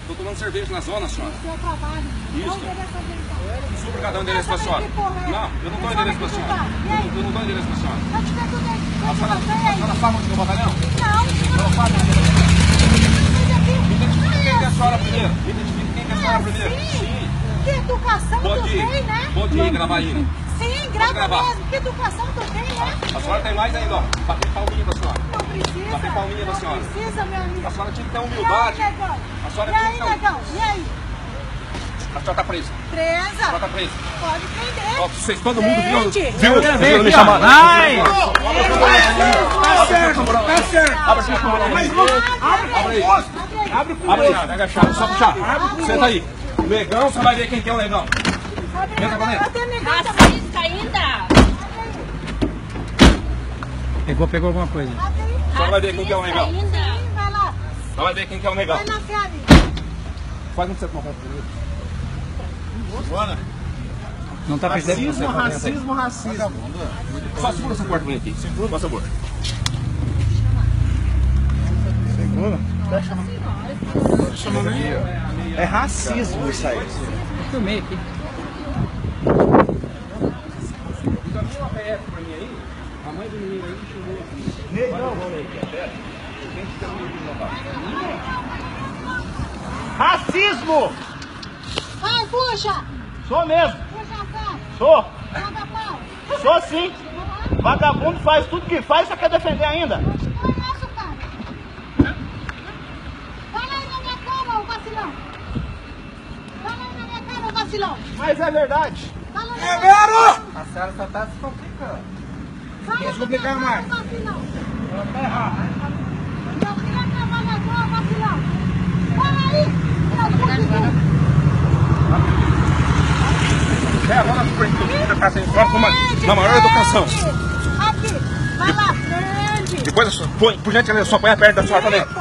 Estou tomando cerveja na zona, senhora. O seu trabalho. Isso. Qual o endereço da gente? Desculpa, cadê o endereço pra senhora? Não, eu não dou endereço pra senhora. Eu não dou endereço pra senhora. Eu te perguntei A senhora sabe onde é o batalhão? Não. Ela sabe onde é o batalhão? Identifique quem que é a senhora primeiro. Identifique quem que é a senhora primeiro. Sim. Que educação tu tem, né? Pode gravar aí. Sim, grava mesmo. Que educação tu tem, né? A senhora tem mais ainda, ó. Bater palminha pra senhora. Não precisa. Bater palminha pra senhora. Não precisa, meu amigo. A senhora tinha que ter humildade. E aí, negão? A senhora E aí, negão? E aí? A senhora tá presa. A Presa? senhora tá presa. Pode prender. Ó, vocês, todo mundo Gente. viu me chamar. Vai! Tá certo, tá certo. Abre aqui, abre aí. Abre aí, pega a chave, só puxar. Senta aí. Negão, você vai ver quem que é o negão. Entra pra dentro. Racista ainda? Pegou alguma coisa. Só vai ver quem que é o negão. Vai lá. Só vai ver quem que é o negão. Vai na fé, Faz um certo momento primeiro. Bora. Não tá percebendo? Racismo. Só segura essa porta pra mim aqui. Segura, por favor. Segura. Chamando aí. É racismo isso aí. Filmei aqui. Encaminha uma PF pra mim aí. A mãe do menino aí chegou aqui. Negão. Quem que tem o menino lá? Racismo! Vai, puxa. Sou mesmo. Puxa a pé. Sou. Joga pau. Sou sim. Vagabundo faz tudo que faz, só quer defender ainda. Eu te conheço, cara. Fala aí na minha cara, ô vacilão. Fala aí na minha cara, ô vacilão. Mas é verdade. Fala na minha cara. A senhora só tá se complicando. Fala Quer na se complicar minha mais? cara, ô vacilão. Ela tá errada. Meu filho é trabalhador, vacilão. Fala aí, meu puto. É, agora você tá sem foco na maior educação. Aqui, vai lá, prende. Depois, por gentileza, só põe a perna da senhora pra dentro.